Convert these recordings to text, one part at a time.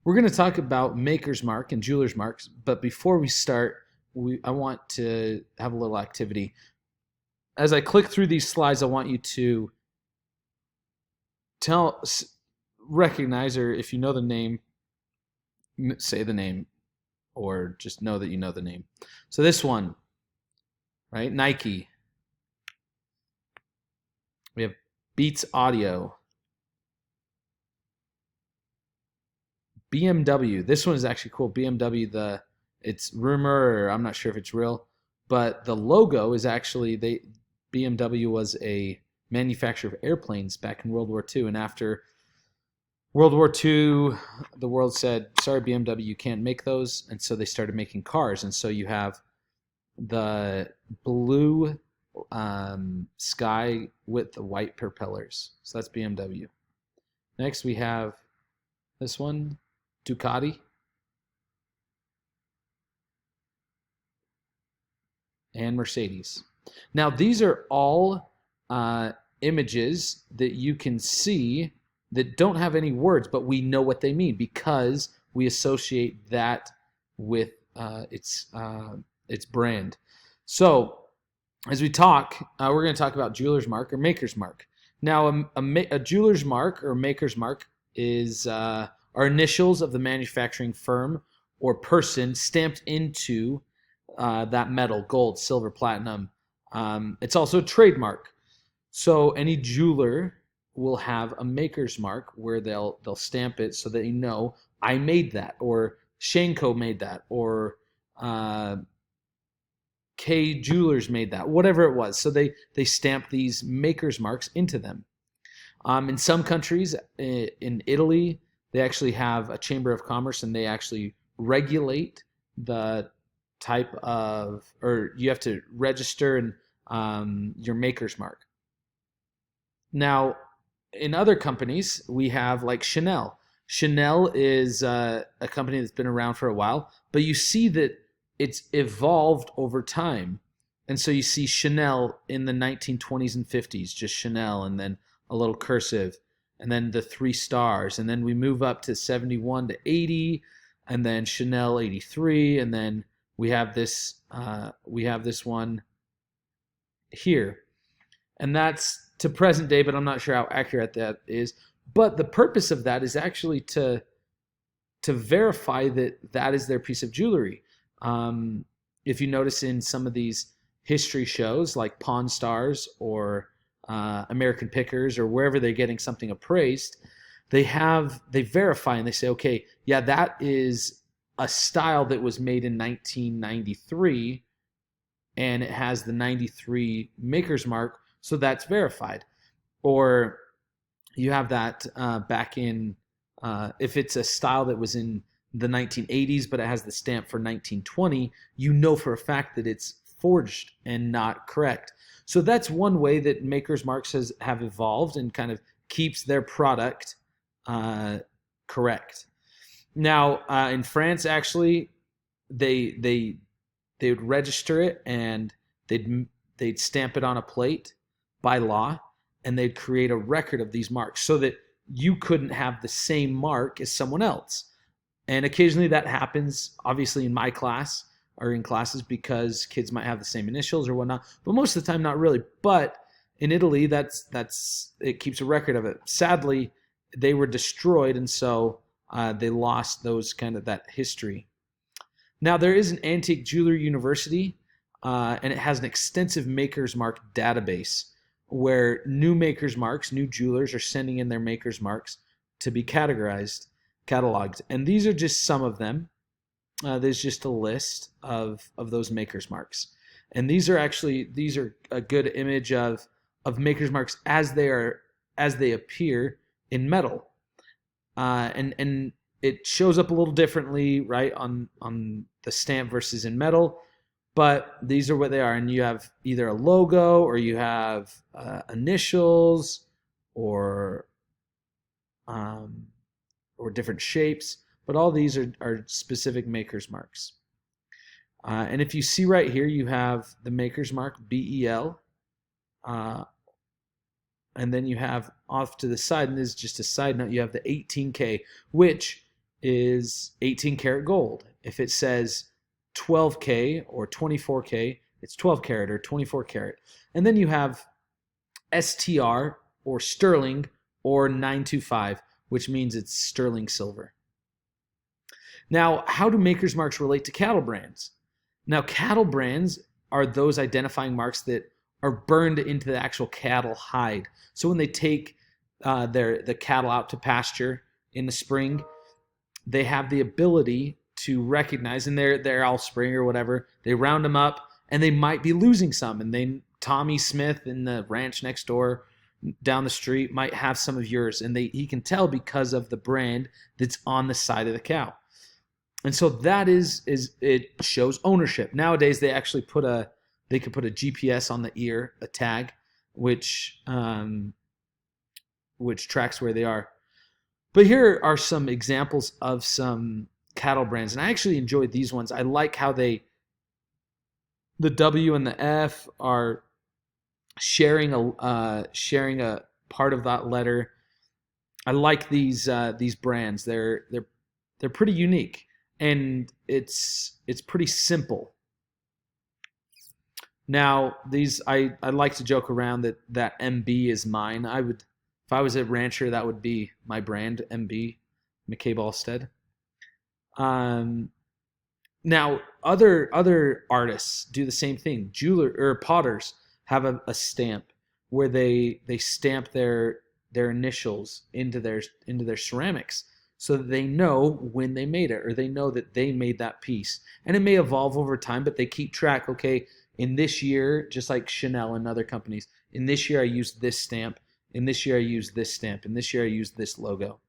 We're going to talk about Maker's Mark and Jeweler's Marks, but before we start, I want to have a little activity. As I click through these slides, I want you to recognize, or if you know the name, say the name, or just know that you know the name. So this one, right? Nike. We have Beats Audio. BMW. This one is actually cool. BMW, it's rumor, or I'm not sure if it's real, but the logo is actually BMW was a manufacturer of airplanes back in World War II, and after World War II, the world said, sorry, BMW, you can't make those, and so they started making cars, and so you have the blue sky with the white propellers. So that's BMW. Next we have this one, Ducati, and Mercedes. Now these are all images that you can see that don't have any words, but we know what they mean because we associate that with its brand. So as we talk, we're going to talk about Jeweler's Mark or Maker's Mark. Now a Jeweler's Mark or Maker's Mark is are initials of the manufacturing firm or person stamped into that metal, gold, silver, platinum. It's also a trademark. So any jeweler will have a maker's mark where they'll stamp it so that you know I made that, or Shanko made that, or K Jewelers made that, whatever it was. So they stamp these maker's marks into them. In some countries, in Italy, they actually have a chamber of commerce and they actually regulate the type of, or you have to register and your maker's mark. Now, in other companies, we have like Chanel. Chanel is a company that's been around for a while, but you see that it's evolved over time. And so you see Chanel in the 1920s and 50s, just Chanel, and then a little cursive, and then the 3 stars, and then we move up to 71 to 80, and then Chanel 83, and then we have this one here, and that's to present day, but I'm not sure how accurate that is. But the purpose of that is actually to verify that that is their piece of jewelry. If you notice in some of these history shows like Pawn Stars or American Pickers or wherever they're getting something appraised, they verify and they say, okay, yeah, that is a style that was made in 1993 and it has the 93 maker's mark, so that's verified. Or you have that back in, if it's a style that was in the 1980s but it has the stamp for 1920, you know for a fact that it's forged and not correct. So that's one way that maker's marks have evolved and kind of keeps their product correct. Now, in France, actually, they would register it and they'd stamp it on a plate by law, and they'd create a record of these marks so that you couldn't have the same mark as someone else. And occasionally that happens, obviously in my class or in classes, because kids might have the same initials or whatnot, but most of the time not really. But in Italy, it keeps a record of it. Sadly, they were destroyed, and so they lost that history. Now, there is an antique jewelry university, and it has an extensive maker's mark database where new maker's marks, new jewelers are sending in their maker's marks to be cataloged. And these are just some of them. There's just a list of those maker's marks. And these are a good image of maker's marks as they appear in metal. And it shows up a little differently, right, on the stamp versus in metal. But these are what they are, and you have either a logo or you have initials or different shapes. But all these are specific maker's marks. And if you see right here, you have the maker's mark, BEL. And then you have off to the side, and this is just a side note, you have the 18K, which is 18 karat gold. If it says 12K or 24K, it's 12 karat or 24 karat. And then you have STR or sterling or 925, which means it's sterling silver. Now, how do maker's marks relate to cattle brands? Now, cattle brands are those identifying marks that are burned into the actual cattle hide. So when they take the cattle out to pasture in the spring, they have the ability to recognize, and they're all spring or whatever, they round them up, and they might be losing some, and Tommy Smith in the ranch next door down the street might have some of yours, and he can tell because of the brand that's on the side of the cow. And so that is it shows ownership. Nowadays they actually could put a GPS on the ear, a tag, which tracks where they are. But here are some examples of some cattle brands, and I actually enjoyed these ones. I like how the W and the F are sharing a part of that letter. I like these brands. They're pretty unique, and it's pretty simple. Now these I like to joke around that MB is mine. If I was a rancher, that would be my brand, MB, McCabe Allstead. Now other artists do the same thing. Potters have a stamp where they stamp their initials into their ceramics so that they know when they made it, or they know that they made that piece. And it may evolve over time, but they keep track. Okay, in this year, just like Chanel and other companies, in this year I used this stamp. In this year I used this stamp. In this year I used this logo.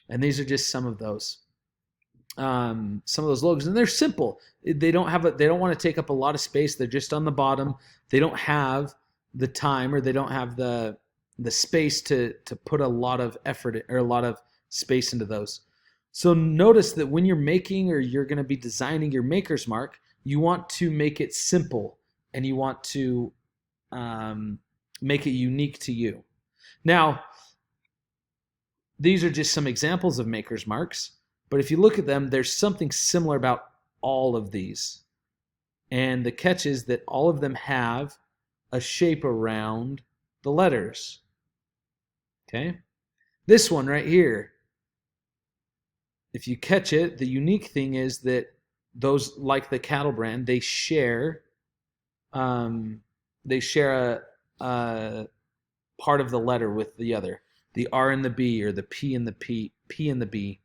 And these are just some of those. Some of those logos, and they're simple. They don't want to take up a lot of space. They're just on the bottom. They don't have the time, or they don't have the space to put a lot of effort or a lot of space into those. So notice that when you're making, or you're going to be designing your maker's mark, you want to make it simple, and you want to make it unique to you. Now, these are just some examples of maker's marks. But if you look at them, there's something similar about all of these. And the catch is that all of them have a shape around the letters. Okay? This one right here, if you catch it, the unique thing is that those, like the cattle brand, they share a part of the letter with the other. The R and the B, or the P and the P and the B.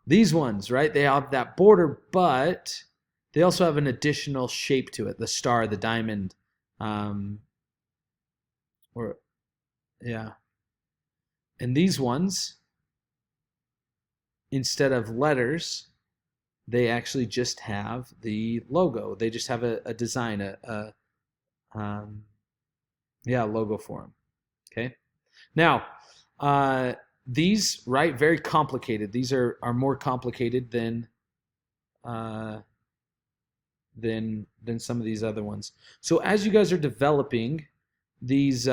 These ones, right, they have that border, but they also have an additional shape to it. The star, the diamond, And these ones, instead of letters, they actually just have the logo. They just have a design, logo for them. Okay. Now, these, right, very complicated. These are more complicated than some of these other ones. So as you guys are developing these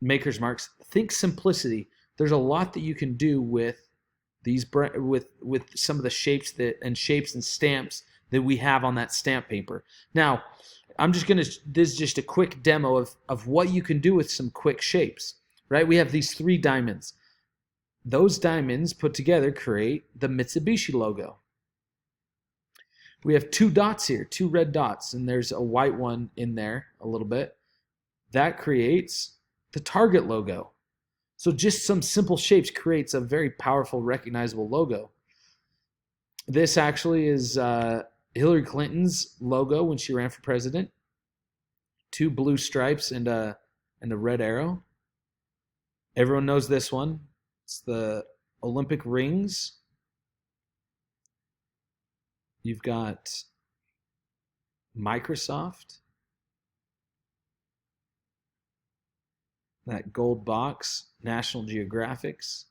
maker's marks, think simplicity. There's a lot that you can do with these with some of the shapes and stamps that we have on that stamp paper. Now, this is just a quick demo of what you can do with some quick shapes, right? We have these 3 diamonds. Those diamonds put together create the Mitsubishi logo. We have 2 dots here, 2 red dots, and there's a white one in there a little bit. That creates the Target logo. So just some simple shapes creates a very powerful, recognizable logo. This actually is Hillary Clinton's logo when she ran for president. 2 blue stripes and a red arrow. Everyone knows this one. It's the Olympic rings. You've got Microsoft. That gold box, National Geographic's.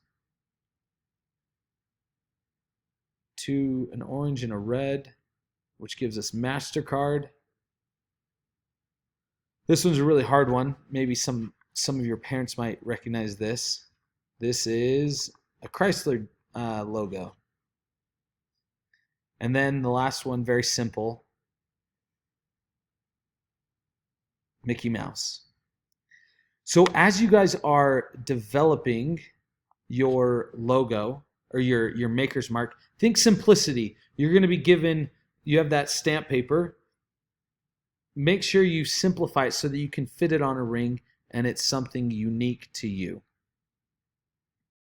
2, an orange and a red, which gives us MasterCard. This one's a really hard one. Maybe some some of your parents might recognize this. This is a Chrysler logo. And then the last one, very simple, Mickey Mouse. So as you guys are developing your logo or your maker's mark, think simplicity. You're going to be given, you have that stamp paper. Make sure you simplify it so that you can fit it on a ring and it's something unique to you.